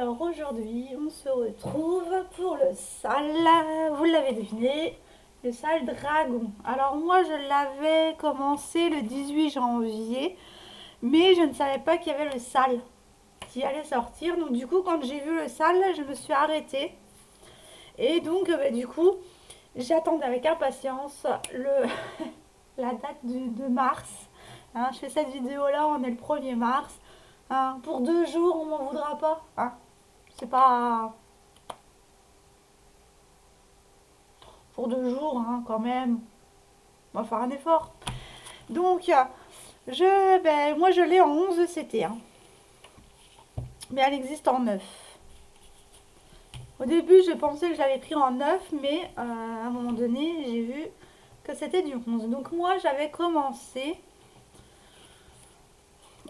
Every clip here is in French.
Alors aujourd'hui, on se retrouve pour le sale, vous l'avez deviné, le sale dragon. Alors moi, je l'avais commencé le 18 janvier, mais je ne savais pas qu'il y avait le sale qui allait sortir. Donc du coup, quand j'ai vu le sale, je me suis arrêtée. Et donc, du coup, j'attendais avec impatience la date de mars. Hein, je fais cette vidéo-là, on est le 1er mars. Hein, pour 2 jours, on m'en voudra pas. Hein. C'est pas pour 2 jours, hein, quand même. On va faire un effort. Donc, moi je l'ai en 11 CT. Hein. Mais elle existe en 9. Au début, je pensais que je l'avais pris en 9, mais à un moment donné, j'ai vu que c'était du 11. Donc, moi, j'avais commencé.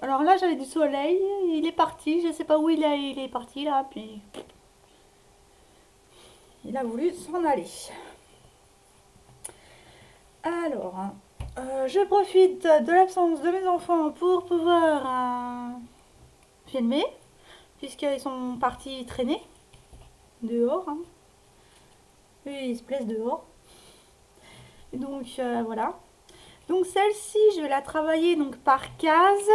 Alors là, j'avais du soleil. Il est parti. Je sais pas où il est parti là. Puis, il a voulu s'en aller. Alors, je profite de l'absence de mes enfants pour pouvoir filmer, puisqu'ils sont partis traîner dehors. Hein. Eux, ils se plaisent dehors. Donc, voilà. Donc, celle-ci, je vais la travailler donc, par case.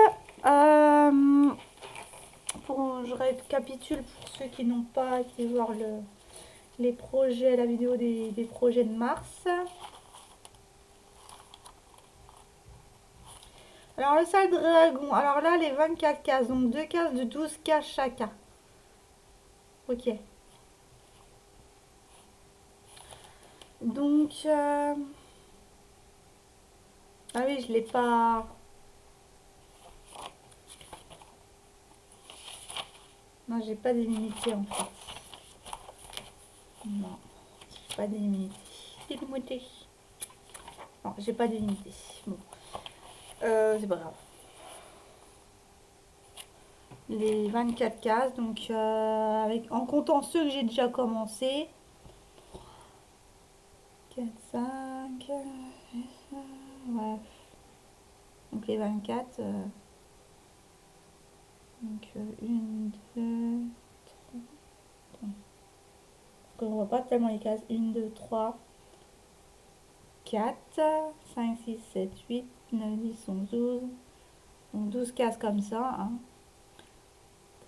Je récapitule pour ceux qui n'ont pas été voir les projets, la vidéo des projets de mars. Alors, le sale dragon. Alors là, les 24 cases. Donc, 2 cases de 12 cases chacun. Ok. Donc, ah oui, je l'ai pas. Non, j'ai pas d'immunité en fait. Non, j'ai pas d'immunité. D'immunité. Non, j'ai pas d'immunité. Bon, c'est pas grave. Les 24 cases, donc en comptant ceux que j'ai déjà commencé. 4, 5, ouais. Donc les 24. Donc 1, 2, 3. On voit pas tellement les cases. 1, 2, 3, 4, 5, 6, 7, 8, 9, 10, 11, 12. Donc 12 cases comme ça. Hein.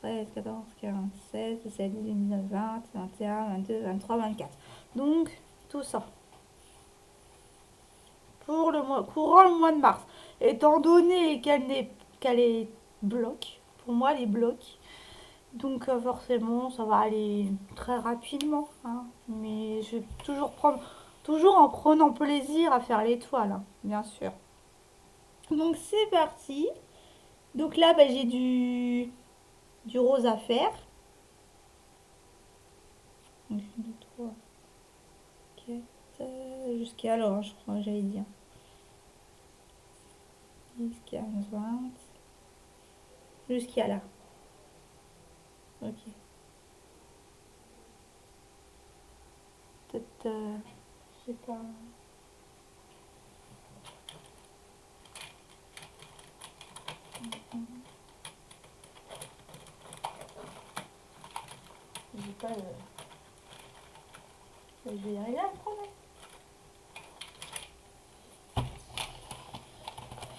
13, 14, 15, 16, 17, 18, 19, 20, 21, 22, 23, 24. Donc tout ça. Pour le mois, courant le mois de mars. Étant donné qu'elle est bloc, pour moi elle est bloc. Donc forcément ça va aller très rapidement. Hein. Mais je vais toujours en prenant plaisir à faire l'étoile, hein, bien sûr. Donc c'est parti. Donc là j'ai du rose à faire. Donc 1, 2, 3, 4, jusqu'à alors, je crois que j'allais dire. 10, 15, 20. Jusqu'à là. Ok. Peut-être, je sais pas. J'ai pas le... Je vais y arriver à le prendre.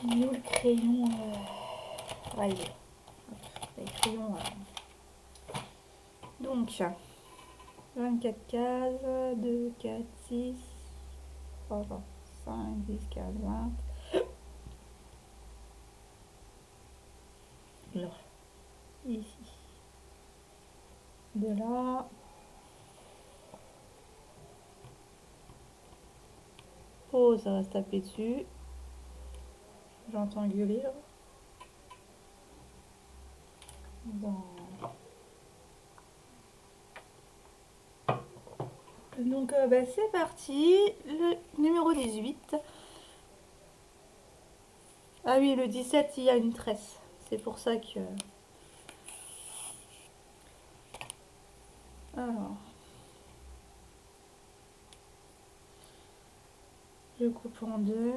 Il est où le crayon ouais, il est là. Le crayon. Donc, 24 cases, 2, 4, 6, 3, 5, 10, 15, 20. Là, ici. De là. Oh, ça va se taper dessus. J'entends gueuler là. Bon. Donc c'est parti, le numéro 18. Ah oui, le 17, il y a une tresse. C'est pour ça que... Alors... Je coupe en deux.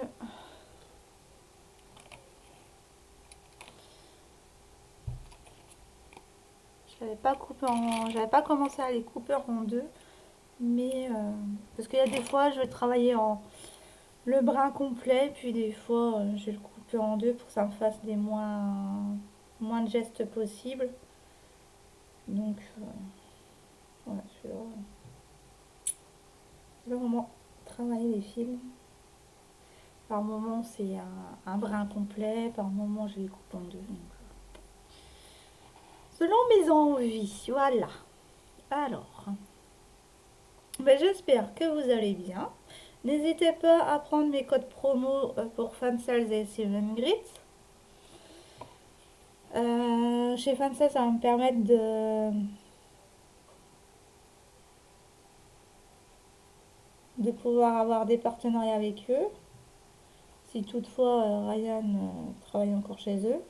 Je j'avais pas commencé à les couper en deux, mais parce qu'il y a des fois, je vais travailler en le brin complet, puis des fois, je vais le couper en deux pour que ça me fasse des moins de gestes possibles. Donc, voilà, je vais vraiment travailler les fils. Par moment, c'est un brin complet, par moment, je les coupe en deux. Donc, selon mes envies, voilà. Alors, ben, j'espère que vous allez bien. N'hésitez pas à prendre mes codes promo pour Fansales et Silver Grit. Chez Fansales, ça va me permettre de pouvoir avoir des partenariats avec eux. Si toutefois Ryan travaille encore chez eux.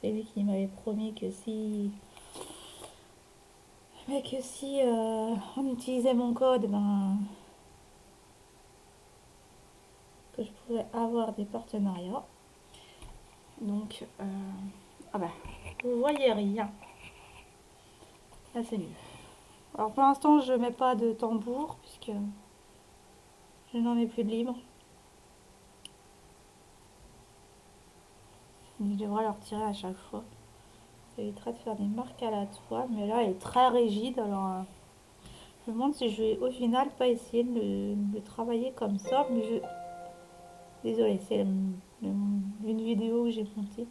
C'est lui qui m'avait promis que si on utilisait mon code, ben, que je pouvais avoir des partenariats. Donc, ah ben, vous voyez rien. Là, c'est mieux. Alors, pour l'instant, je mets pas de tambour puisque je n'en ai plus de libre. Je devrais le retirer à chaque fois. Ça éviterait de faire des marques à la toile, mais là, elle est très rigide. Alors, je me demande si je vais au final pas essayer de travailler comme ça, mais désolée, c'est une vidéo que j'ai montée.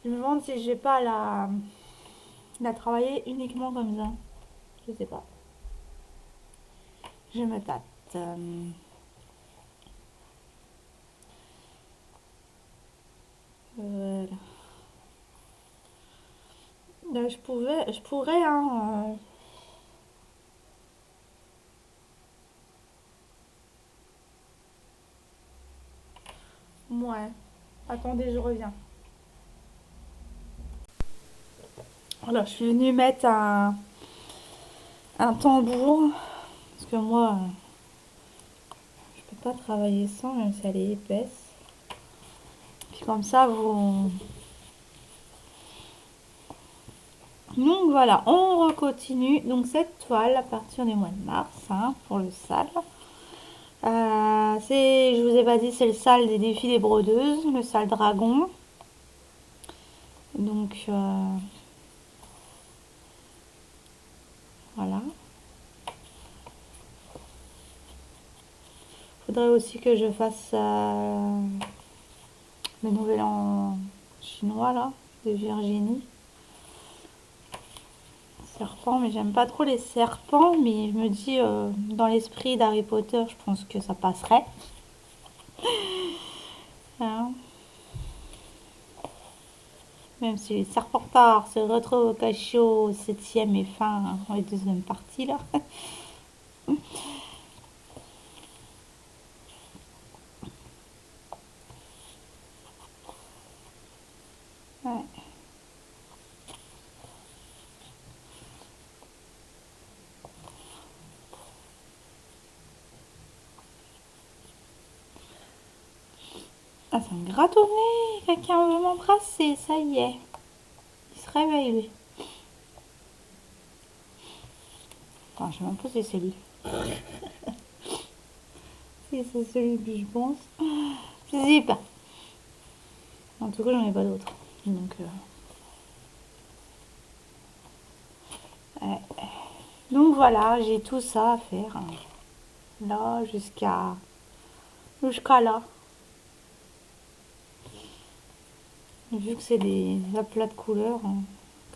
Je me demande si je vais pas la travailler uniquement comme ça. Je sais pas. Je me tâte. Voilà. Là, je pourrais, hein. Ouais. Attendez, je reviens. Alors, je suis venue mettre un tambour. Parce que moi, je peux pas travailler sans, même si elle est épaisse. Puis comme ça, vous... Donc voilà, on recontinue. Donc cette toile à partir du mois de mars, hein, pour le sale. Je vous ai pas dit, c'est le sale des défis des brodeuses, le sale dragon. Donc voilà. Faudrait aussi que je fasse le nouvel an chinois là, de Virginie. Serpent, mais j'aime pas trop les serpents, mais je me dis dans l'esprit d'Harry Potter, je pense que ça passerait. Hein. Même si les Serpentards se retrouvent au cachot 7e et fin en deuxième partie là. Ouais. Ah, ça me gratte au nez. Quelqu'un veut m'embrasser, ça y est. Il se réveille lui. Enfin, je sais même pas si c'est lui. Si c'est celui que je pense. Je sais pas. En tout cas, j'en ai pas d'autres. Donc, ouais. Donc voilà, j'ai tout ça à faire. Là, jusqu'à là. Vu que c'est des aplats de couleurs,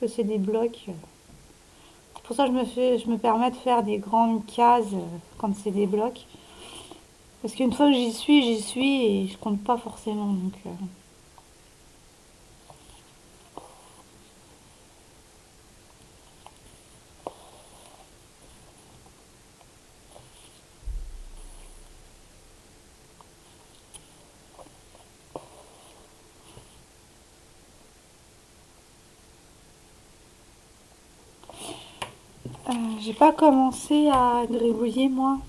que c'est des blocs. C'est pour ça que je me permets de faire des grandes cases quand c'est des blocs. Parce qu'une fois que j'y suis et je compte pas forcément. Donc, j'ai pas commencé à gribouiller moi.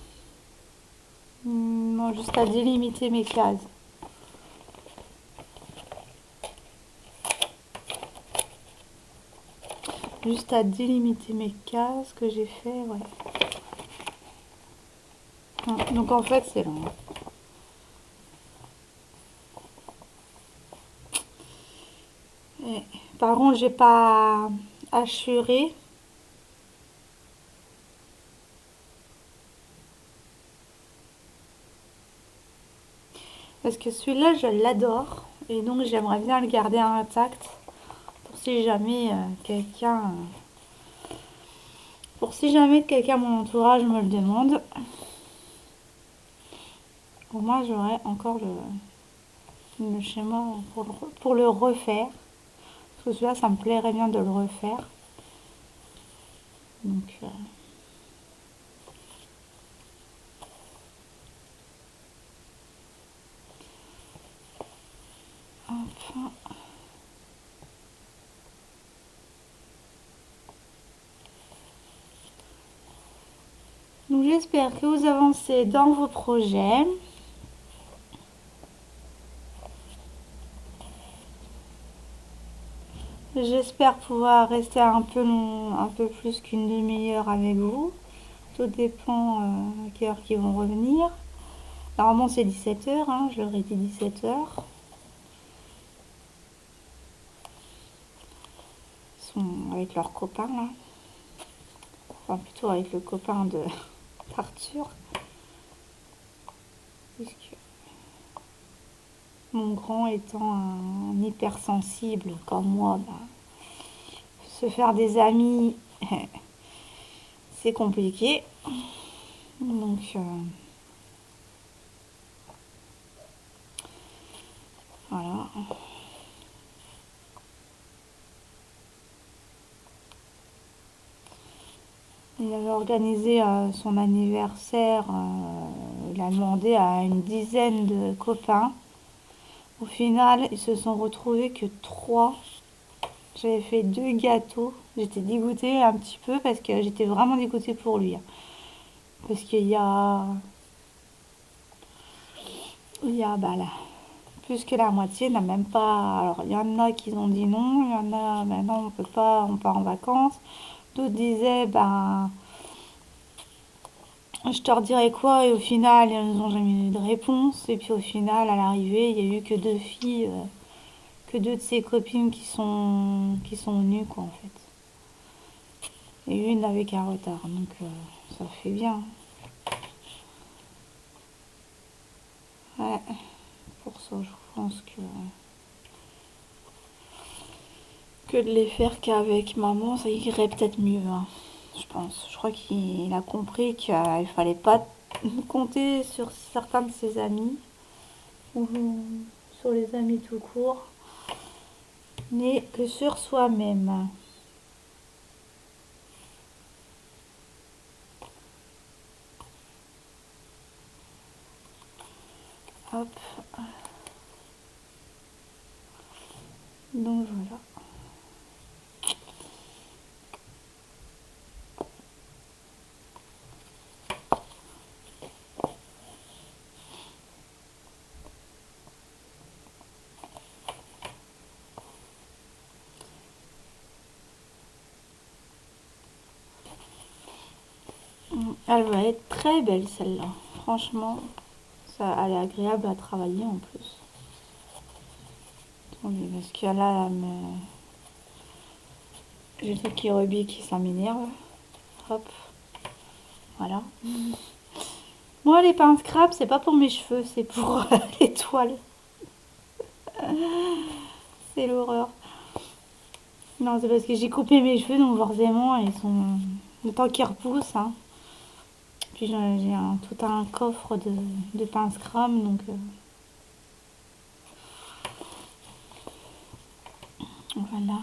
Non, juste à délimiter mes cases. Juste à délimiter mes cases que j'ai fait, ouais. Donc en fait, c'est long. Et, par contre, j'ai pas hachuré. Parce que celui-là, je l'adore. Et donc, j'aimerais bien le garder intact. Pour si jamais Pour si jamais quelqu'un de mon entourage me le demande. Au moins, j'aurai encore le schéma pour le refaire. Parce que celui-là, ça me plairait bien de le refaire. Donc, hop. Donc, j'espère que vous avancez dans vos projets. J'espère pouvoir rester un peu plus qu'une demi-heure avec vous. Tout dépend à quelle heure ils vont revenir. Normalement, c'est 17h, hein, je leur ai dit 17h. Ils sont avec leurs copains, là. Enfin, plutôt avec le copain d'Arthur. Puisque mon grand étant un hypersensible comme moi, bah, se faire des amis, c'est compliqué. Donc, voilà. Il avait organisé son anniversaire. Il a demandé à une dizaine de copains. Au final, ils se sont retrouvés que 3. J'avais fait 2 gâteaux. J'étais dégoûtée un petit peu parce que j'étais vraiment dégoûtée pour lui. Parce il y a bah, là, plus que la moitié n'a même pas. Alors, il y en a qui ont dit non. Il y en a, ben non, on peut pas, on part en vacances. D'autres disaient, ben, je te redirai quoi, et au final, ils n'ont jamais eu de réponse. Et puis au final, à l'arrivée, il n'y a eu que 2 filles, que 2 de ses copines qui sont venues, quoi, en fait. Et une avec un retard, donc ça fait bien. Ouais, pour ça, je pense que de les faire qu'avec maman, ça irait peut-être mieux, hein, je pense. Je crois qu'il a compris qu'il fallait pas compter sur certains de ses amis, ou sur les amis tout court, mais que sur soi-même. Hop, donc voilà. Elle va être très belle celle-là. Franchement, ça, elle est agréable à travailler en plus. Attendez, parce que là, j'ai le truc qui rebique, ça m'énerve. Hop, voilà. Moi, les pinces crabes, c'est pas pour mes cheveux, c'est pour les toiles. C'est l'horreur. Non, c'est parce que j'ai coupé mes cheveux, donc forcément, ils sont. Le temps qu'ils repoussent, hein. Puis j'ai tout un coffre de pinces crabes, donc voilà.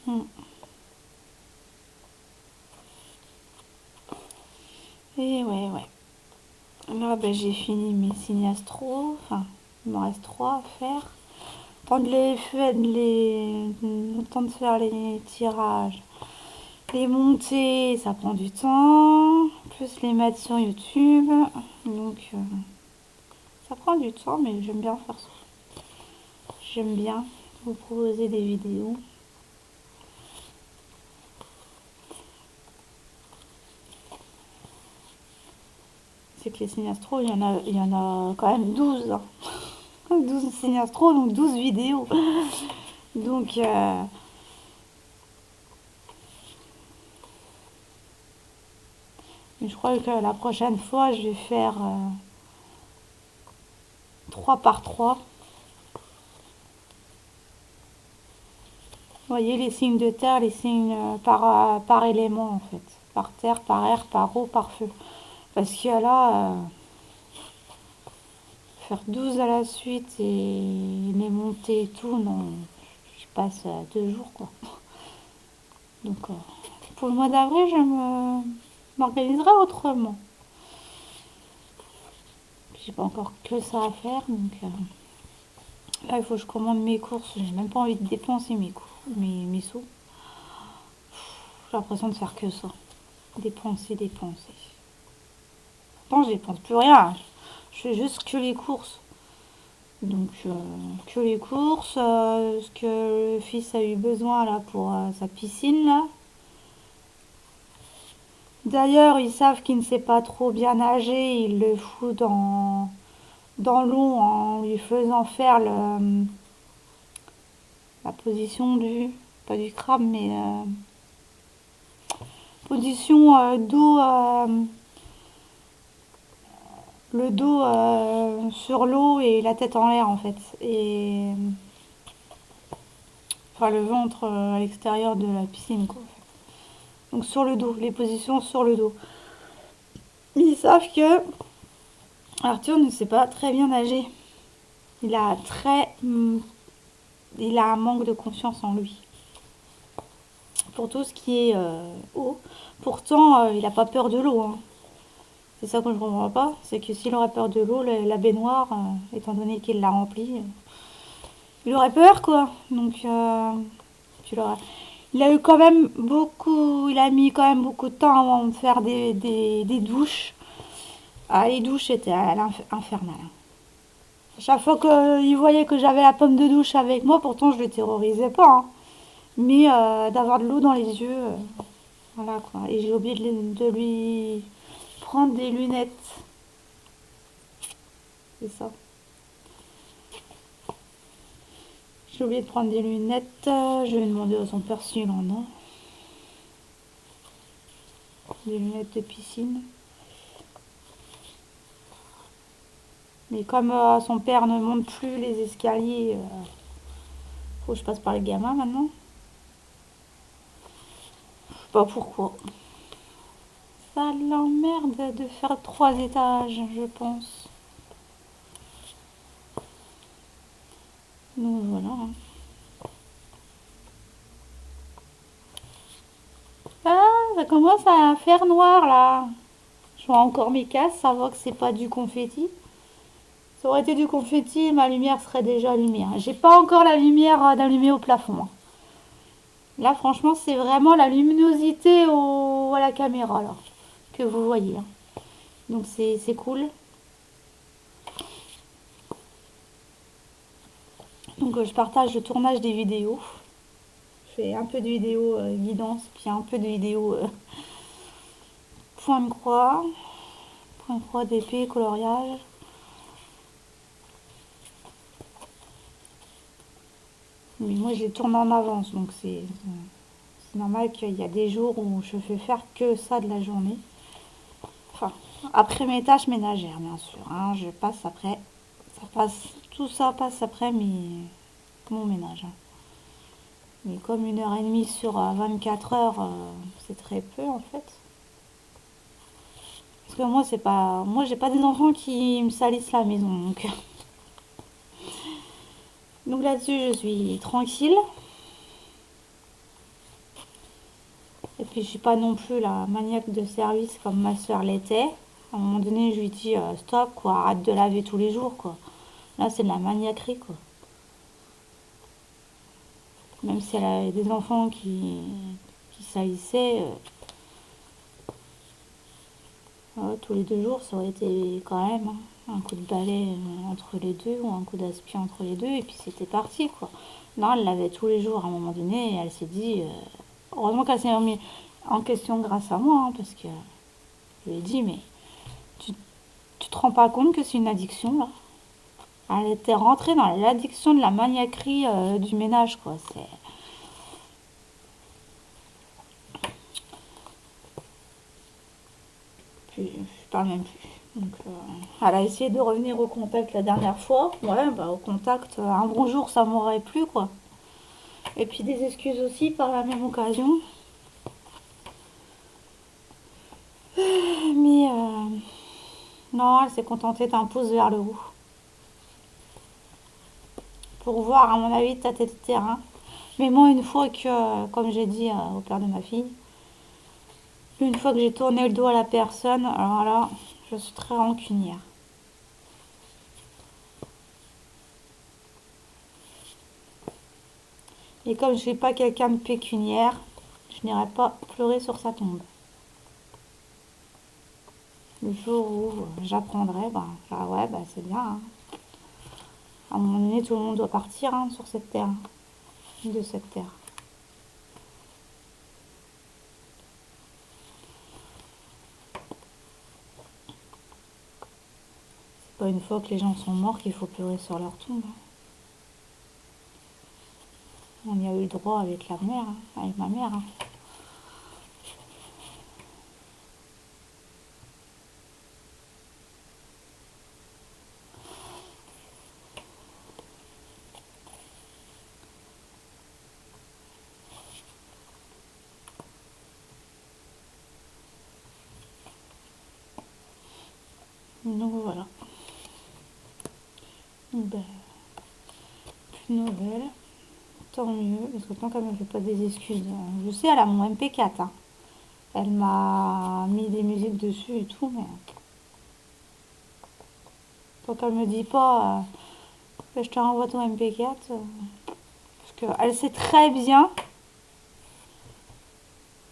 Mm. Et ouais, ouais. Là, ben, j'ai fini mes signes astro. Enfin, il me reste 3 à faire. Le temps de faire les tirages. Les monter, ça prend du temps. Plus les mettre sur YouTube. Donc, ça prend du temps, mais j'aime bien faire ça. J'aime bien vous proposer des vidéos. C'est que les signes astro, il y en a quand même 12. Hein. 12 signes astro, donc 12 vidéos. Donc, je crois que la prochaine fois, je vais faire 3 par 3. Vous voyez les signes de terre, les signes par élément en fait. Par terre, par air, par eau, par feu. Parce que là, faire 12 à la suite et les monter et tout, non, je passe 2 jours quoi. Donc pour le mois d'avril, m'organiserai autrement. J'ai pas encore que ça à faire, donc là il faut que je commande mes courses. J'ai même pas envie de dépenser mes sous. J'ai l'impression de faire que ça. Dépenser, dépenser. Pourtant je dépense plus rien. Je fais juste que les courses. Donc que les courses, ce que le fils a eu besoin là pour sa piscine là. D'ailleurs, ils savent qu'il ne sait pas trop bien nager, il le fout dans l'eau en lui faisant faire la position pas du crabe, mais position dos, le dos sur l'eau et la tête en l'air en fait. Et enfin le ventre à l'extérieur de la piscine quoi. Donc sur le dos, les positions sur le dos. Ils savent que Arthur ne sait pas très bien nager. Il a il a un manque de confiance en lui. Pour tout ce qui est eau. Pourtant, il n'a pas peur de l'eau. Hein. C'est ça que je ne comprends pas. C'est que s'il aurait peur de l'eau, la baignoire, étant donné qu'il l'a remplie, il aurait peur quoi. Donc, il a eu quand même beaucoup. Il a mis quand même beaucoup de temps avant de faire des douches. Ah, les douches étaient infernales. Chaque fois qu'il voyait que j'avais la pomme de douche avec moi, pourtant je le terrorisais pas. Hein. Mais d'avoir de l'eau dans les yeux, voilà quoi. Et j'ai oublié de lui prendre des lunettes. C'est ça. J'ai oublié de prendre des lunettes. Je vais demander à son père s'il en a. Des lunettes de piscine. Mais comme son père ne monte plus les escaliers, faut que je passe par le gamin maintenant. Je sais pas pourquoi. Ça l'emmerde de faire 3 étages, je pense. Donc voilà. Hein. Ah, ça commence à faire noir là. Je vois encore mes casses, ça voit que c'est pas du confetti. Ça aurait été du confetti, ma lumière serait déjà allumée. Hein. J'ai pas encore la lumière d'allumer au plafond. Hein. Là, franchement, c'est vraiment la luminosité à la caméra là, que vous voyez. Hein. Donc c'est cool. Donc je partage le tournage des vidéos. Je fais un peu de vidéos guidance, puis un peu de vidéos point de croix, d'épée, coloriage. Mais moi, je les tourne en avance, donc c'est normal qu'il y a des jours où je fais faire que ça de la journée. Enfin, après mes tâches ménagères, bien sûr. Hein, je passe après, tout ça passe après mon ménage. Hein. Mais comme 1h30 sur 24 heures, c'est très peu en fait. Parce que moi j'ai pas des enfants qui me salissent la maison, donc là-dessus je suis tranquille. Et puis je suis pas non plus la maniaque de service comme ma soeur l'était. À un moment donné, je lui dis stop, quoi, arrête de laver tous les jours, quoi. Là, c'est de la maniaquerie, quoi. Même si elle avait des enfants qui salissaient, tous les 2 jours, ça aurait été quand même un coup de balai entre les deux ou un coup d'aspi entre les deux, et puis c'était parti, quoi. Non, elle l'avait tous les jours à un moment donné, et elle s'est dit, heureusement qu'elle s'est remise en question grâce à moi, hein, parce que je lui ai dit, mais tu, tu te rends pas compte que c'est une addiction, là? Elle était rentrée dans l'addiction de la maniaquerie du ménage, quoi. Je parle même plus. Donc, elle a essayé de revenir au contact la dernière fois. Ouais, bah au contact, un bonjour, ça m'aurait plu, quoi. Et puis des excuses aussi par la même occasion. Mais non, elle s'est contentée d'un pouce vers le haut. Pour voir, à mon avis, tâter de terrain. Mais moi, une fois que, comme j'ai dit au père de ma fille, une fois que j'ai tourné le dos à la personne, alors là, je suis très rancunière. Et comme je ne suis pas quelqu'un de pécuniaire, je n'irai pas pleurer sur sa tombe. Le jour où j'apprendrai, bah, ouais, bah c'est bien, hein. À un moment donné, tout le monde doit partir hein, sur cette terre, de cette terre. C'est pas une fois que les gens sont morts qu'il faut pleurer sur leur tombe, hein. On y a eu le droit avec la mère, hein, avec ma mère, hein. Donc voilà. Ben, plus de nouvelles. Tant mieux, parce que tant qu'elle me fait pas des excuses, je sais, elle a mon MP4, hein. Elle m'a mis des musiques dessus et tout, mais tant qu'elle me dit pas, je te renvoie ton MP4, parce qu'elle sait très bien,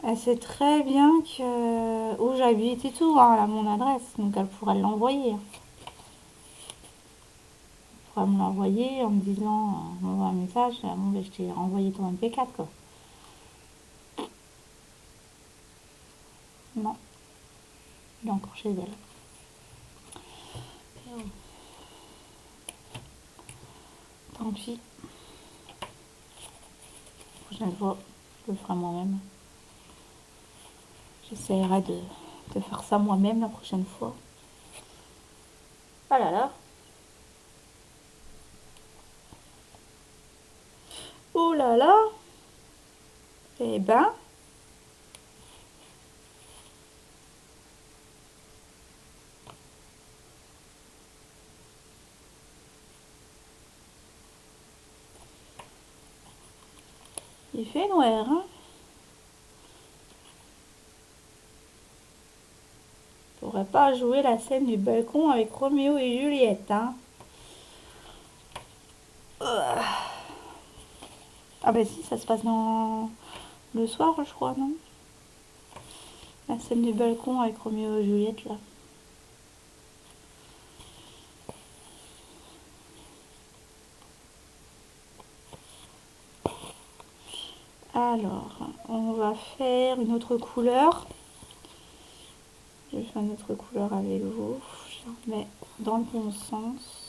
elle sait très bien que où j'habite et tout, hein, elle a mon adresse, donc elle pourrait l'envoyer, hein. Elle pourrait me l'envoyer en me disant, m'envoie un message, bon, ben, je t'ai renvoyé ton MP4, quoi. Non, il est encore chez elle. Tant pis, la prochaine fois, je le ferai moi-même. J'essaierai de faire ça moi-même la prochaine fois. Ah là là. Oh là là. Eh ben, il fait noir, hein. Pourrait pas jouer la scène du balcon avec Roméo et Juliette, hein. Ah bah si, ça se passe dans le soir, je crois, non? La scène du balcon avec Roméo et Juliette, là. Alors, on va faire une autre couleur. Je vais faire une autre couleur avec vous. Je la remets dans le bon sens.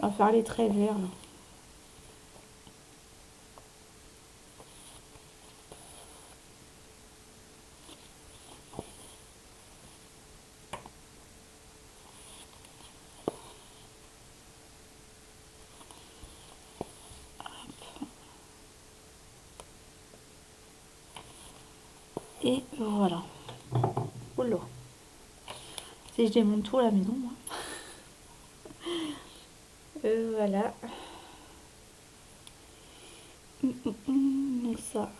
On va faire les traits verts, là. Et voilà. Oula. Si je démonte tout à la maison, moi. Voilà. Donc ça,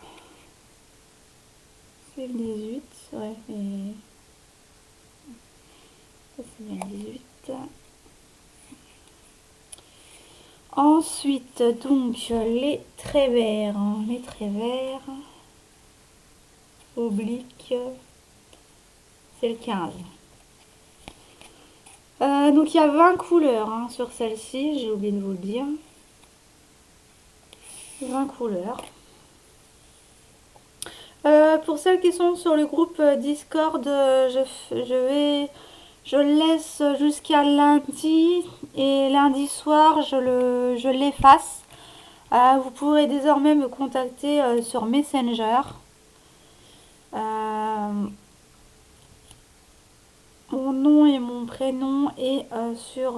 C'est le 18, ouais, mais ça c'est bien le 18. Ensuite, donc, les traits verts. Les traits verts, oblique, c'est le 15. Donc, il y a 20 couleurs sur celle-ci, j'ai oublié de vous le dire. 20 couleurs. Pour celles qui sont sur le groupe Discord, je le laisse jusqu'à lundi et lundi soir je l'efface. Vous pourrez désormais me contacter sur Messenger. Mon nom et mon prénom est sur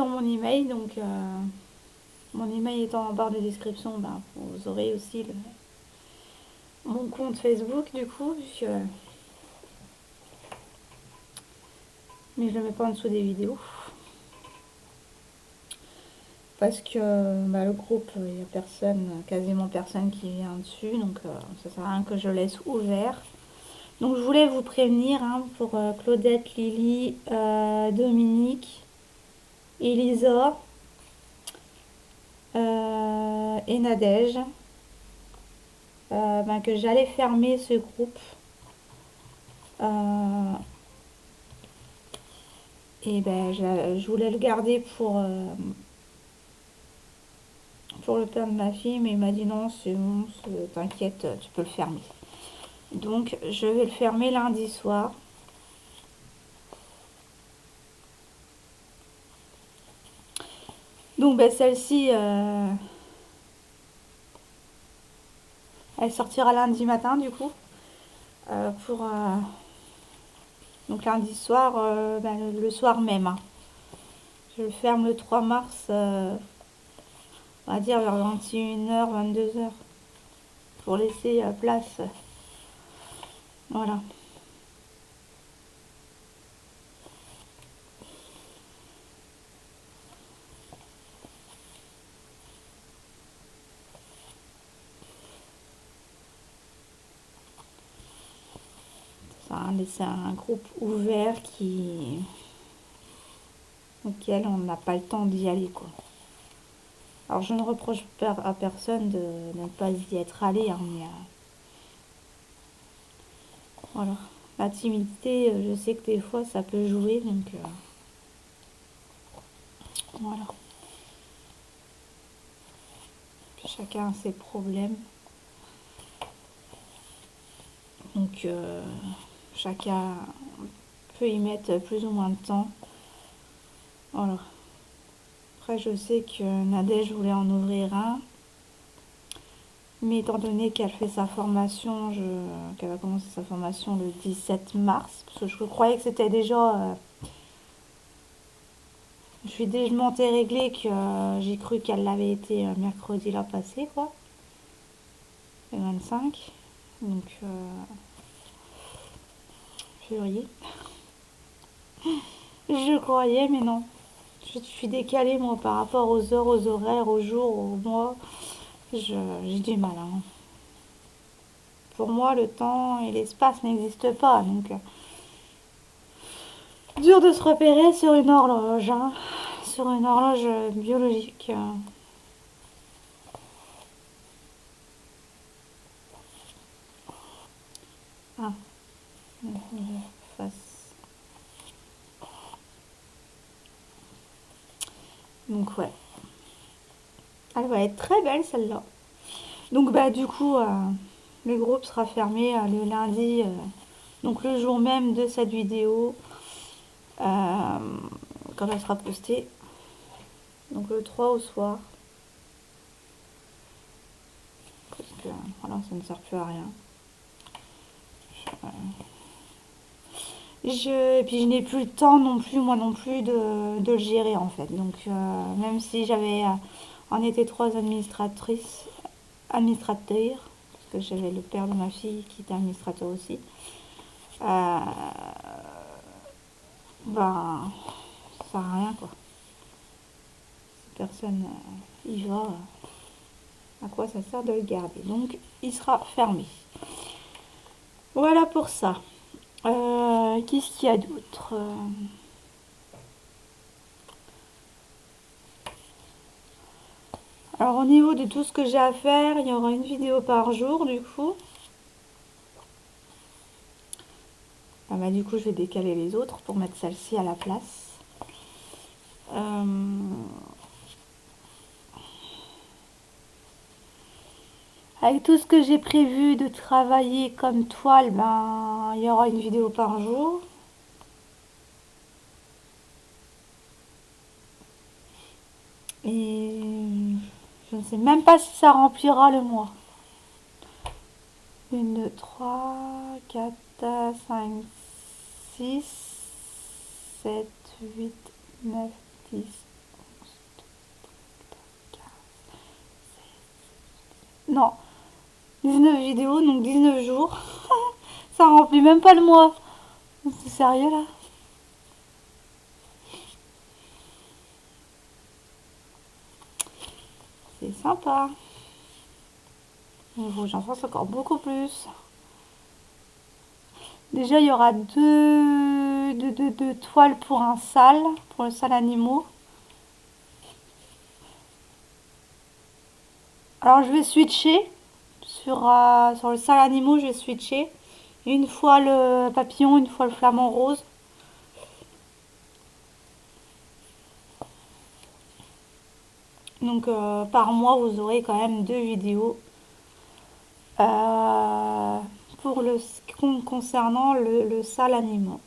mon email. Donc mon email étant en barre de description, ben, vous aurez aussi mon compte Facebook du coup. Mais je le mets pas en dessous des vidéos. Parce que bah, le groupe, il n'y a personne, quasiment personne qui vient dessus. Donc ça sert à rien que je laisse ouvert. Donc je voulais vous prévenir pour Claudette, Lily, Dominique, Elisa et Nadège. Ben, que j'allais fermer ce groupe. Et ben je voulais le garder pour le père de ma fille, mais il m'a dit non, c'est bon, t'inquiète, tu peux le fermer. Donc je vais le fermer lundi soir. Donc ben, celle-ci, elle sortira lundi matin du coup. Donc lundi soir, ben, le soir même. Je le ferme le 3 mars, on va dire vers 21h, 22h. Pour laisser place. Voilà. C'est un groupe ouvert auquel on n'a pas le temps d'y aller, quoi. Alors je ne reproche à personne de ne pas y être allé, mais voilà. La timidité, je sais que des fois ça peut jouer, donc voilà. Chacun a ses problèmes. Donc chacun peut y mettre plus ou moins de temps. Voilà. Après, je sais que Nadège voulait en ouvrir un. Mais étant donné qu'elle fait sa formation, qu'elle va commencer sa formation le 17 mars, parce que je croyais que c'était déjà... je suis déjà réglé que j'ai cru qu'elle l'avait été mercredi là passé, quoi. Le 25. Donc, février. Je croyais, mais non. Je suis décalée, moi, par rapport aux heures, aux horaires, aux jours, aux mois. J'ai du mal. Pour moi, le temps et l'espace n'existent pas. Donc, dur de se repérer sur une horloge. Sur une horloge biologique. Ah, je fasse. Donc, ouais. Elle va être très belle celle-là. Donc, bah, du coup, le groupe sera fermé le lundi, donc le jour même de cette vidéo, quand elle sera postée. Donc, le 3 au soir. Parce que, voilà, ça ne sert plus à rien. Et puis je n'ai plus le temps non plus, moi non plus, de le gérer en fait. Donc même si j'avais en été 3 administrateurs, parce que j'avais le père de ma fille qui était administrateur aussi, ben ça sert à rien quoi. personne y va, à quoi ça sert de le garder? Donc il sera fermé. Voilà pour ça. Qu'est-ce qu'il y a d'autre? Alors au niveau de tout ce que j'ai à faire, il y aura une vidéo par jour du coup. Ah bah, du coup je vais décaler les autres pour mettre celle-ci à la place. Avec tout ce que j'ai prévu de travailler comme toile, ben il y aura une vidéo par jour. Et je ne sais même pas si ça remplira le mois. 1, 2, 3, 4, 5, 6, 7, 8, 9, 10, 11, 15. Non, 19 vidéos, donc 19 jours. Ça remplit même pas le mois. C'est sérieux là? C'est sympa. Il faut que j'en fasse encore beaucoup plus. Déjà, il y aura deux toiles pour un salle, pour le salle animaux. Alors, je vais switcher sur le salle animaux, je vais switcher. Une fois le papillon, une fois le flamant rose. Donc, par mois, vous aurez quand même 2 vidéos pour concernant le salle animaux.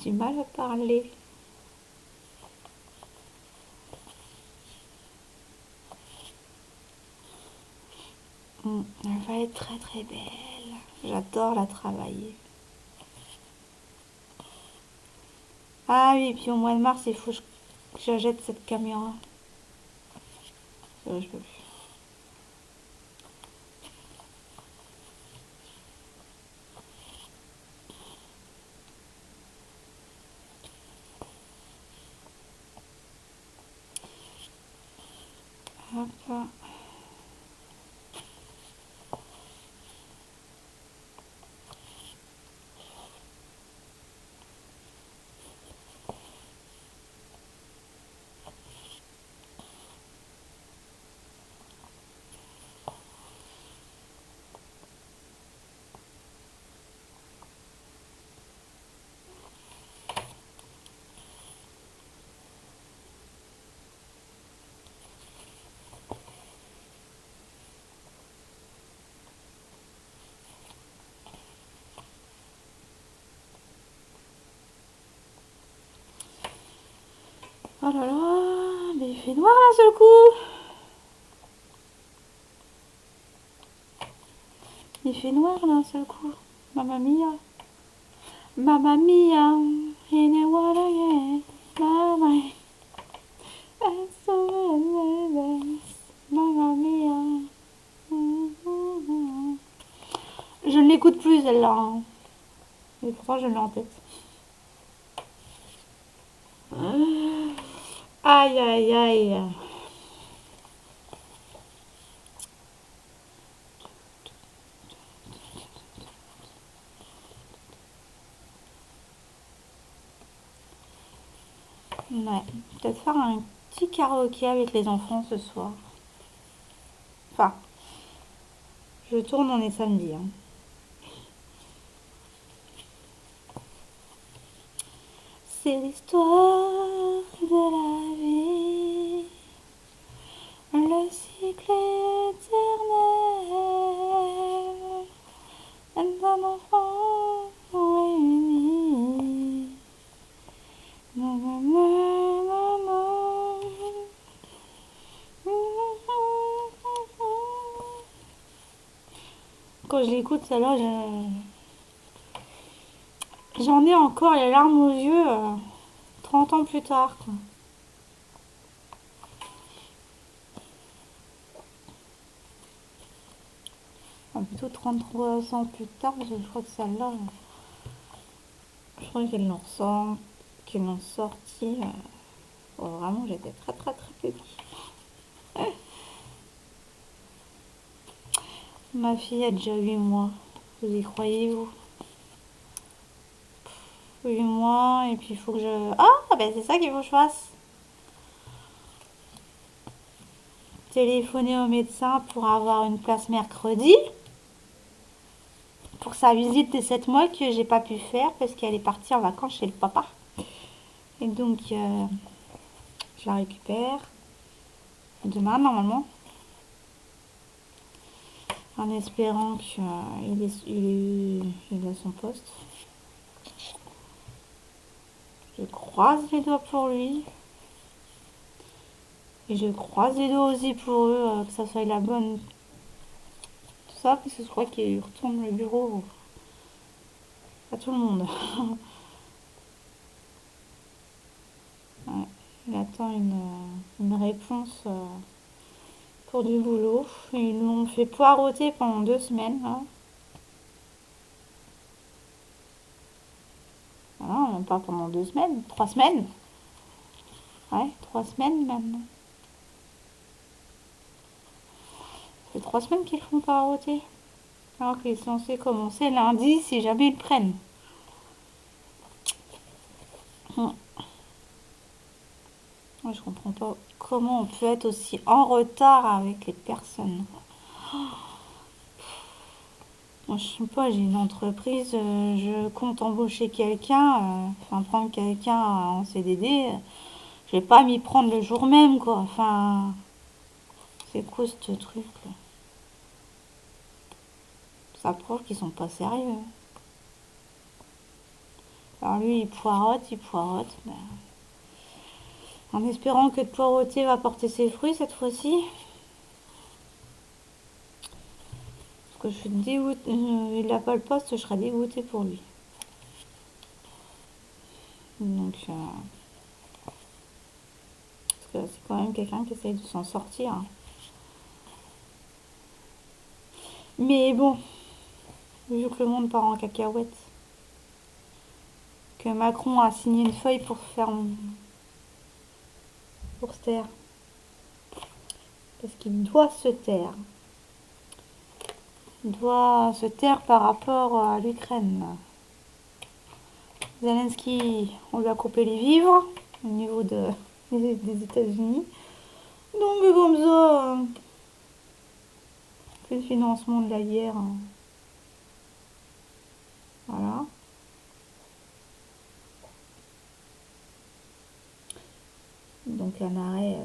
J'ai du mal à parler. Elle va être très très belle. J'adore la travailler. Ah oui, et puis au mois de mars, il faut que j'achète cette caméra. Je peux plus. Hop. Oh là là, mais il fait noir d'un seul coup. Il fait noir d'un seul coup. Mamma mia. Mamma mia. In a water again. Mamma. Mamma mia. Je ne l'écoute plus celle-là. Hein. Et pourtant je l'ai en tête. Aïe aïe aïe. Ouais, peut-être faire un petit karaoké avec les enfants ce soir. Enfin, je tourne, on est samedi. Hein. C'est l'histoire de la vie, le cycle éternel d'un enfant réuni. Quand je l'écoute, celle-là, j'en ai encore les larmes aux yeux 30 ans plus tard. Quoi. Enfin, plutôt 33 ans plus tard, parce que je crois que celle-là, je crois qu'elle en ressent qu'ils l'ont sorti. Oh, vraiment, j'étais très très très pépite. Ma fille a déjà 8 mois. Vous y croyez, vous? 8 mois, et puis il faut que je... Ah, ben c'est ça qu'il faut que je fasse. Téléphoner au médecin pour avoir une place mercredi. Pour sa visite des 7 mois que j'ai pas pu faire parce qu'elle est partie en vacances chez le papa. Et donc, je la récupère demain, normalement. En espérant qu'il il a son poste. Je croise les doigts pour lui. Et je croise les doigts aussi pour eux, que ça soit la bonne. Tout ça, parce que je crois qu'il retourne le bureau à tout le monde. Ouais, il attend une réponse pour du boulot. Ils l'ont fait poireauter pendant 2 semaines. Là. Ah non, même pas pendant 2 semaines, 3 semaines. Ouais, 3 semaines même. C'est 3 semaines qu'ils font poireauter. Alors qu'ils sont censés commencer lundi si jamais ils le prennent. Moi, je comprends pas comment on peut être aussi en retard avec les personnes. Moi, je sais pas, j'ai une entreprise, je compte embaucher quelqu'un, enfin prendre quelqu'un en CDD. Je vais pas m'y prendre le jour même, quoi. Enfin, c'est quoi ce truc là? Ça prouve qu'ils sont pas sérieux. Alors lui, il poireaute. Ben, en espérant que de poireauter va porter ses fruits cette fois-ci. Parce que je suis dégoûtée. Il n'a pas le poste, je serais dégoûtée pour lui. Donc, parce que c'est quand même quelqu'un qui essaye de s'en sortir. Mais bon, vu que le monde part en cacahuète, que Macron a signé une feuille pour pour se taire. Parce qu'il doit se taire. Il doit se taire par rapport à l'Ukraine. Zelensky, on lui a coupé les vivres au niveau des États-Unis. Donc comme ça, plus le financement de la guerre. Voilà. Donc un arrêt.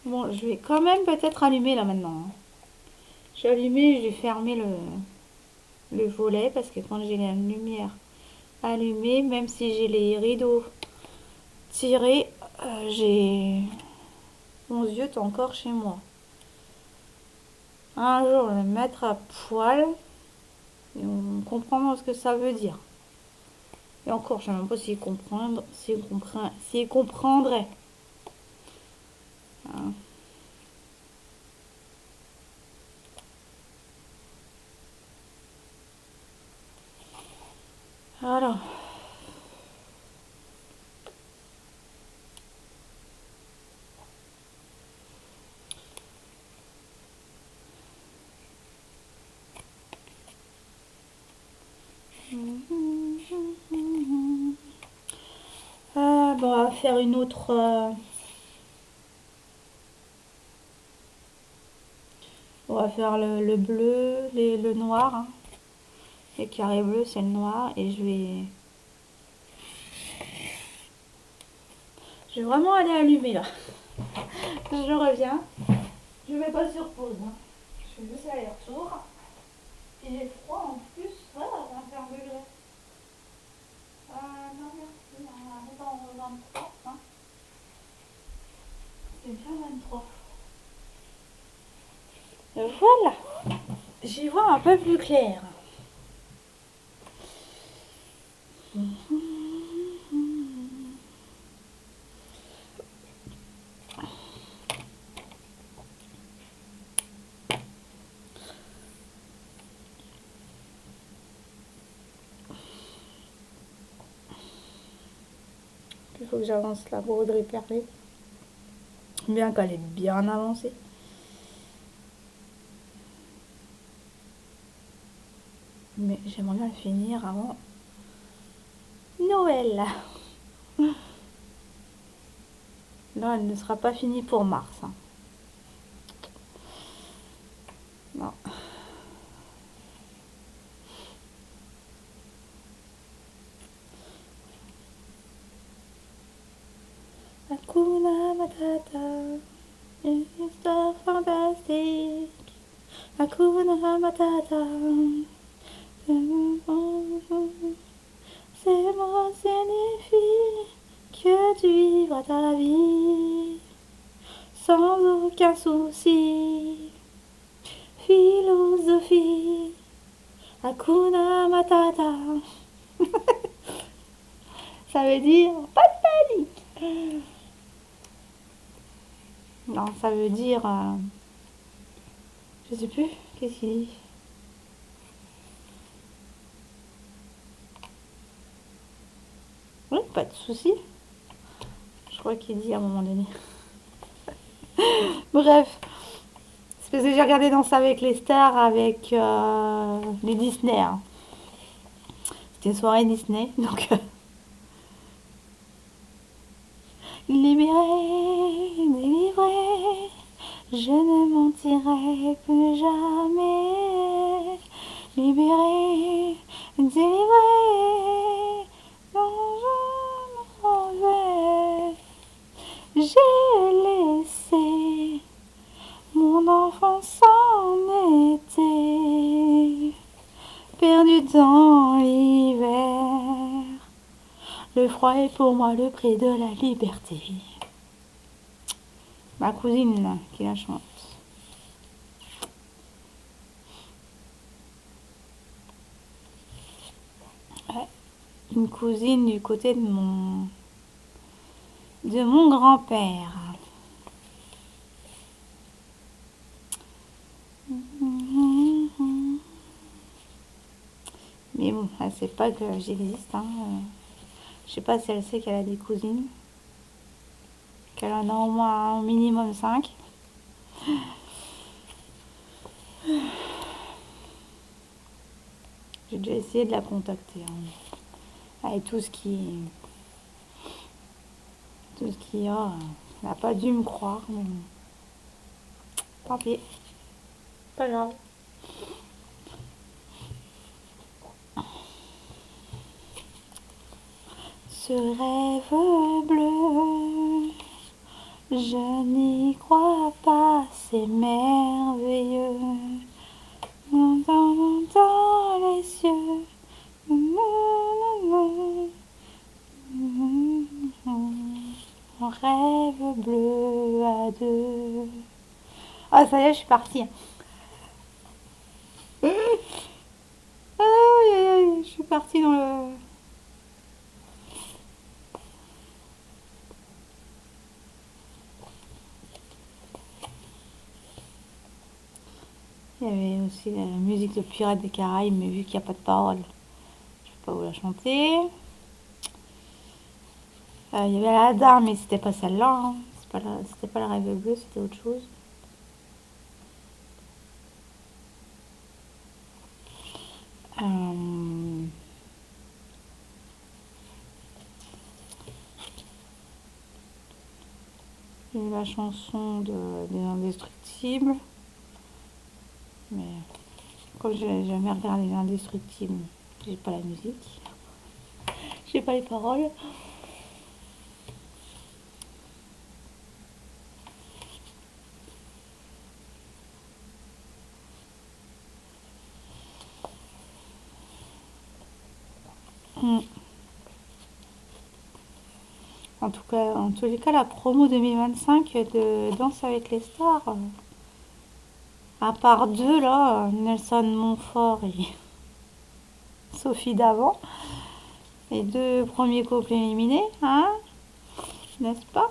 Bon, je vais quand même peut-être allumer là maintenant. Je vais allumer, je vais fermer le volet parce que quand j'ai la lumière allumée, même si j'ai les rideaux tirés, j'ai mon yeux est encore chez moi. Un jour, je vais me mettre à poil et on comprendra ce que ça veut dire. Et encore, je ne sais même pas s'il comprendrait. Hein. Alors. Bon, on va faire une autre. On va faire le bleu, le noir. Hein. Les carrés bleus, c'est le noir. Et je vais vraiment aller allumer là. Je reviens. Je mets pas sur pause. Hein. Je fais juste aller-retour. Et j'ai froid en plus. Voilà, 21 degrés. Non, merci. On est en 23. Hein. C'est bien 23. Voilà. J'y vois un peu plus clair. faut que j'avance la broderie perlée. Bien qu'elle est bien avancée. Mais j'aimerais bien le finir avant Noël. Là, elle ne sera pas finie pour mars. Hein. Non. Hakuna Matata, une histoire fantastique. Hakuna Matata, ces mots signifient que tu vivras ta vie sans aucun souci. Philosophie, Hakuna Matata. Ça veut dire pas de panique. Non, ça veut dire... je sais plus, qu'est-ce qu'il dit? Oui, pas de souci. Je crois qu'il dit à un moment donné. Bref, c'est parce que j'ai regardé Danse avec les stars avec les Disney. Hein. C'était une soirée Disney, donc... libéré, délivré, je ne mentirai plus jamais. Libéré, délivré, non je m'en vais. J'ai laissé mon enfance en été, perdu dans l'hiver. Le froid est pour moi le prix de la liberté. Ma cousine qui la chante. Ouais. Une cousine du côté de mon grand-père. Mais bon, elle sait pas que j'existe. Hein. Je sais pas si elle sait qu'elle a des cousines. Qu'elle en a au moins un minimum 5. J'ai déjà essayé de la contacter. Hein. Avec tout ce qui y a, elle n'a pas dû me croire. Mais... tant pis. Pas grave. Ce rêve bleu, je n'y crois pas, c'est merveilleux. Dans les cieux. Un rêve bleu à deux. Ah, ça y est, je suis partie. Aïe, aïe, aïe, je suis partie dans le... Il y avait aussi la musique de Pirates des Caraïbes, mais vu qu'il n'y a pas de paroles, je ne vais pas vous la chanter. Il y avait Aladdin, mais c'était pas celle-là. Hein. C'était pas le rêve bleu, c'était autre chose. J'ai la chanson des Indestructibles. Mais comme j'ai jamais regardé les Indestructibles, j'ai pas la musique. J'ai pas les paroles. En tout cas, en tous les cas, la promo 2025 de Danse avec les stars, à part deux là, Nelson Montfort et Sophie Davant, les deux premiers couples éliminés, hein, n'est-ce pas?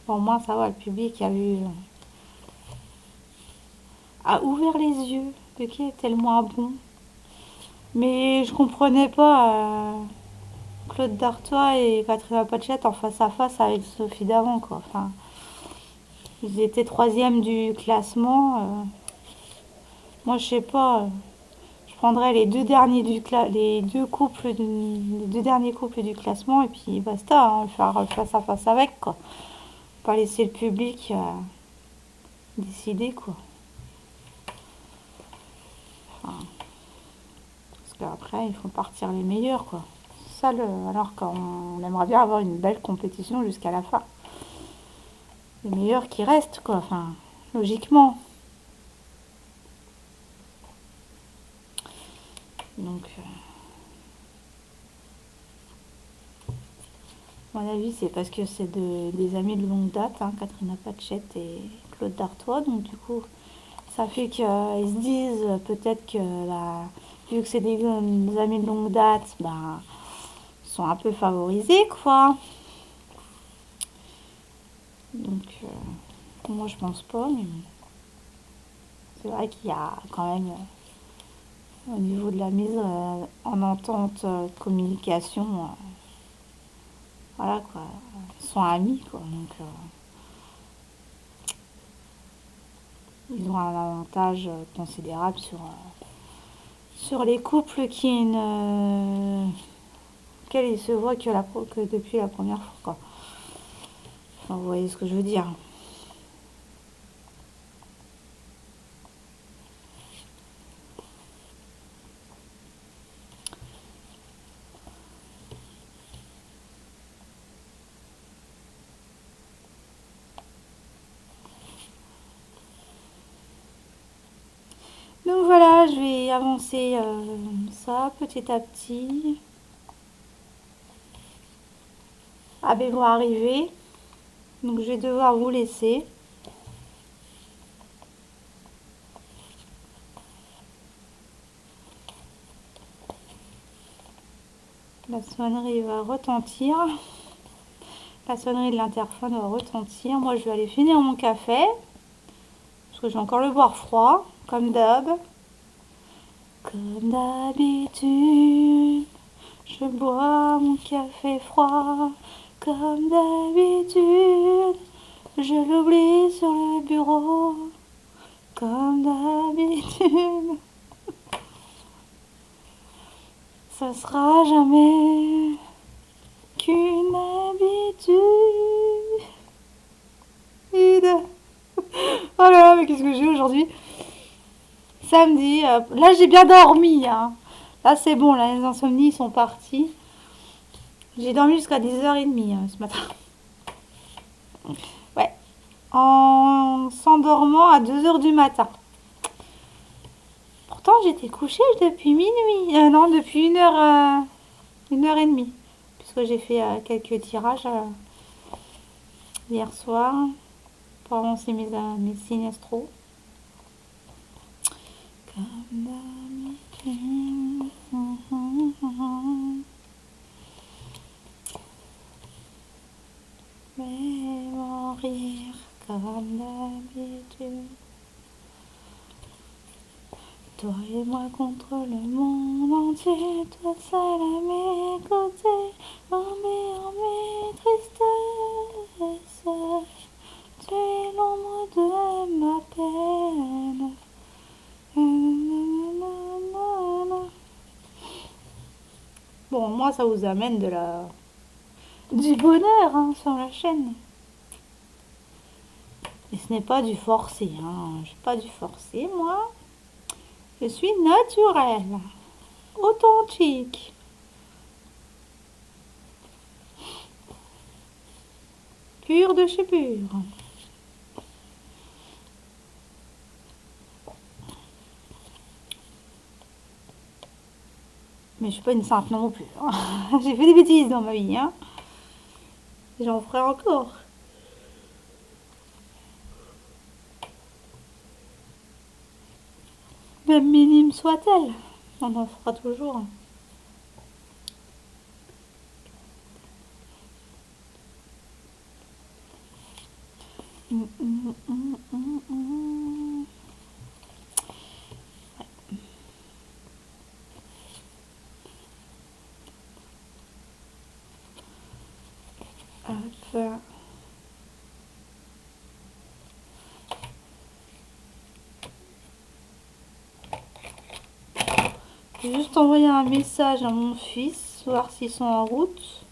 Bon, moi ça va, le public a ouvert les yeux de qui est tellement bon. Mais je comprenais pas Claude Dartois et Katrina Patchett en face à face avec Sophie Davant, quoi. Enfin, ils étaient troisième du classement. Moi, je sais pas. Je prendrais les deux derniers les deux derniers couples du classement et puis basta, hein, faire face à face avec, quoi. Pas laisser le public décider, quoi. Enfin, parce qu'après, il faut partir les meilleurs, quoi. C'est ça, alors qu'on aimerait bien avoir une belle compétition jusqu'à la fin. Les meilleurs qui restent, quoi. Enfin, logiquement. Donc, à mon avis, c'est parce que c'est des amis de longue date, hein, Katrina Patchett et Claude Dartois. Donc, du coup, ça fait qu'ils se disent peut-être que, bah, vu que c'est des amis de longue date, bah, ils sont un peu favorisés, quoi. Donc, moi, je pense pas, mais c'est vrai qu'il y a quand même, au niveau de la mise en entente, de communication, voilà, quoi. Ils sont amis, quoi. Donc, ils ont un avantage considérable sur les couples auxquels ils se voient que depuis la première fois, quoi. Enfin, vous voyez ce que je veux dire. Donc voilà, je vais avancer ça petit à petit. Ah ben, ils vont arriver. Donc je vais devoir vous laisser. La sonnerie va retentir. La sonnerie de l'interphone va retentir. Moi, je vais aller finir mon café. Parce que je vais encore le boire froid, comme d'hab. Comme d'habitude, je bois mon café froid. Comme d'habitude, je l'oublie sur le bureau. Comme d'habitude, ça sera jamais qu'une habitude. Oh là là, mais qu'est-ce que j'ai aujourd'hui? Samedi, là j'ai bien dormi, hein. Là c'est bon, là les insomnies sont partis. J'ai dormi jusqu'à 10h30 ce matin. Ouais, en s'endormant à 2h du matin. Pourtant j'étais couchée depuis minuit. Non, depuis 1h30. Puisque j'ai fait quelques tirages hier soir pour avancer mes signes astro. Comme d'habitude. Mais mourir comme d'habitude. Toi et moi contre le monde entier, toi seul à mes côtés, en mes tristesses. Tu es l'ombre de ma peine. Bon, moi ça vous amène du bonheur, hein, sur la chaîne. Et ce n'est pas du forcé, hein. Je suis pas du forcé, moi. Je suis naturelle, authentique. Pure de chez pure. Mais je suis pas une sainte non plus, hein. J'ai fait des bêtises dans ma vie, hein. J'en ferai encore. Même minime soit-elle, on en fera toujours. Mm, mm, mm, mm, mm. Ouais. J'ai juste envoyé un message à mon fils, voir s'ils sont en route.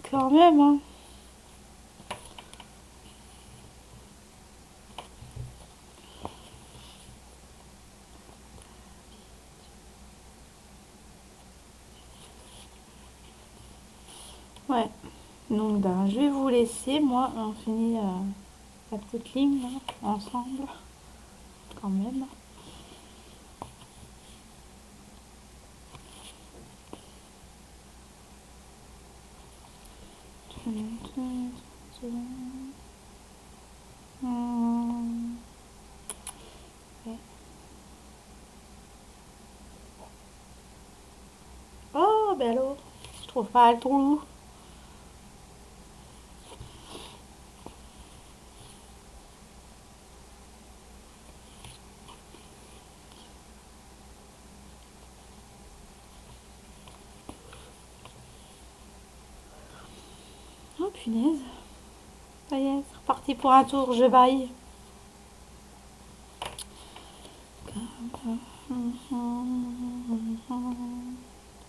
Quand même, hein. Ouais. Donc, ben, je vais vous laisser. Moi, on finit la petite ligne là, ensemble. Quand même. Ouais. Oh, ben alors, je trouve pas le trou. Oh, punaise. Ça y est, c'est reparti pour un tour, je baille.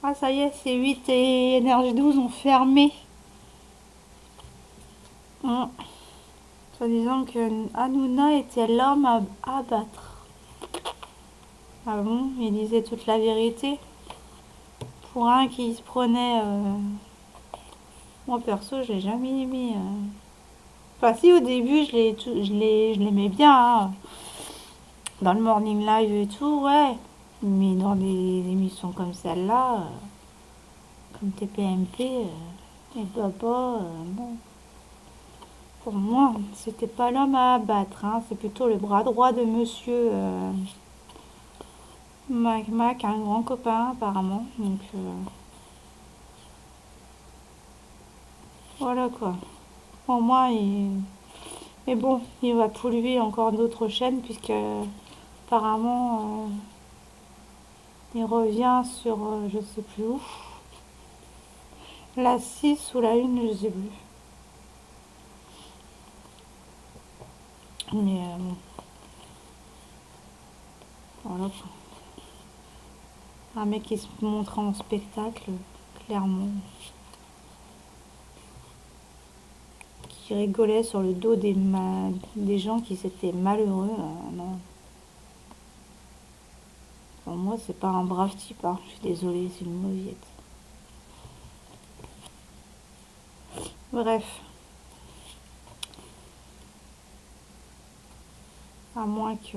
Ah, ça y est, c'est 8 et Énergie 12 ont fermé. Soit disant que Hanouna était l'homme à abattre. Ah bon, il disait toute la vérité. Pour un qui se prenait... Moi perso, je l'ai jamais aimé. Enfin si, au début, je l'aimais bien, hein. Dans le morning live et tout, ouais. Mais dans des émissions comme celle-là, comme TPMP et Baba, bon. Pour moi, c'était pas l'homme à abattre, hein. C'est plutôt le bras droit de monsieur Mac, un grand copain apparemment. Donc voilà quoi. Pour moi, mais bon, il va polluer encore d'autres chaînes puisque apparemment il revient sur je sais plus où. La 6 ou la 1, je sais plus. Mais bon, voilà quoi. Un mec qui se montre en spectacle, clairement. Qui rigolait sur le dos des gens qui s'étaient malheureux. Non. Pour moi, c'est pas un brave type, hein. Je suis désolée, c'est une mauviette. Bref. À moins que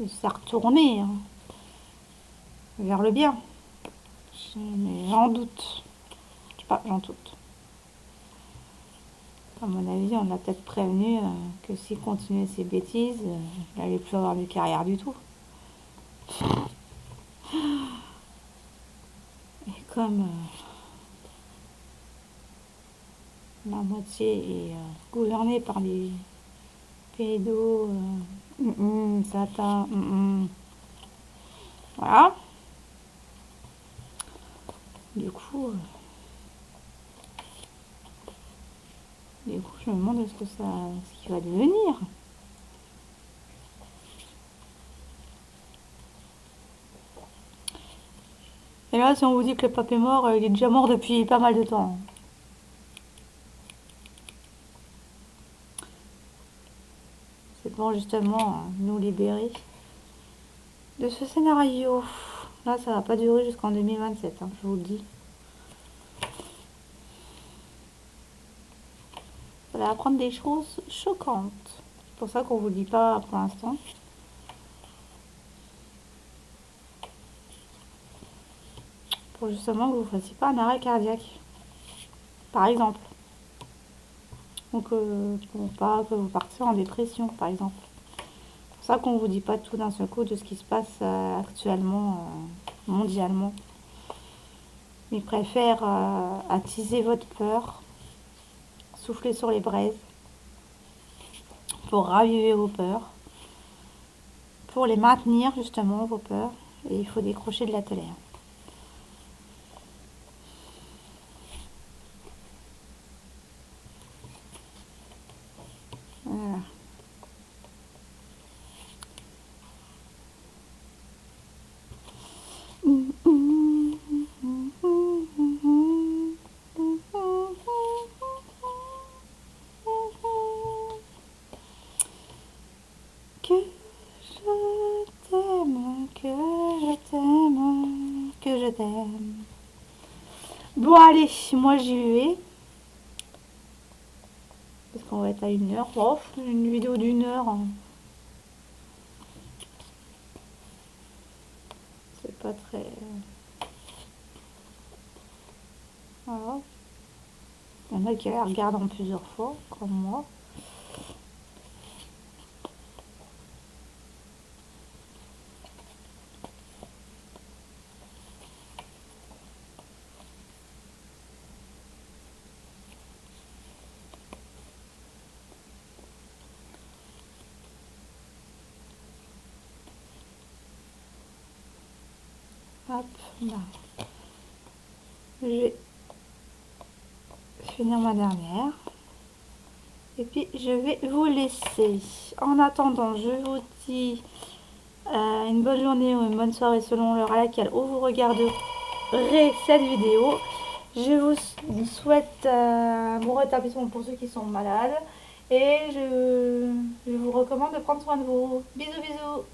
il s'est retourné, hein, vers le bien. Mais j'en doute. Je sais pas, j'en doute. À mon avis, on l'a peut-être prévenu que s'il continuait ses bêtises, il n'allait plus avoir de carrière du tout. Et comme la moitié est gouvernée par des pédos, Satan, voilà. Du coup, je me demande ce qu'il va devenir. Et là, si on vous dit que le pape est mort, il est déjà mort depuis pas mal de temps. C'est pour justement nous libérer de ce scénario. Là, ça va pas durer jusqu'en 2027, hein, je vous le dis. Vous allez apprendre des choses choquantes. C'est pour ça qu'on vous le dit pas pour l'instant. Pour justement que vous ne fassiez pas un arrêt cardiaque. Par exemple. Donc, pour pas que vous partiez en dépression, par exemple. C'est pour ça qu'on vous dit pas tout d'un seul coup de ce qui se passe actuellement, mondialement. Ils préfèrent attiser votre peur souffler sur les braises pour raviver vos peurs, pour les maintenir justement vos peurs. Et il faut décrocher de la télé. Voilà. Que je t'aime, que je t'aime, que je t'aime. Bon allez, moi j'y vais. Parce qu'on va être à 1 heure. Oh, une vidéo d'1 heure. C'est pas très... Voilà. Il y en a qui la regardent en plusieurs fois, comme moi. Hop, là. Je vais finir ma dernière. Et puis, je vais vous laisser. En attendant, je vous dis une bonne journée ou une bonne soirée selon l'heure à laquelle vous regarderez cette vidéo. Je vous souhaite un bon rétablissement pour ceux qui sont malades. Et je vous recommande de prendre soin de vous. Bisous, bisous.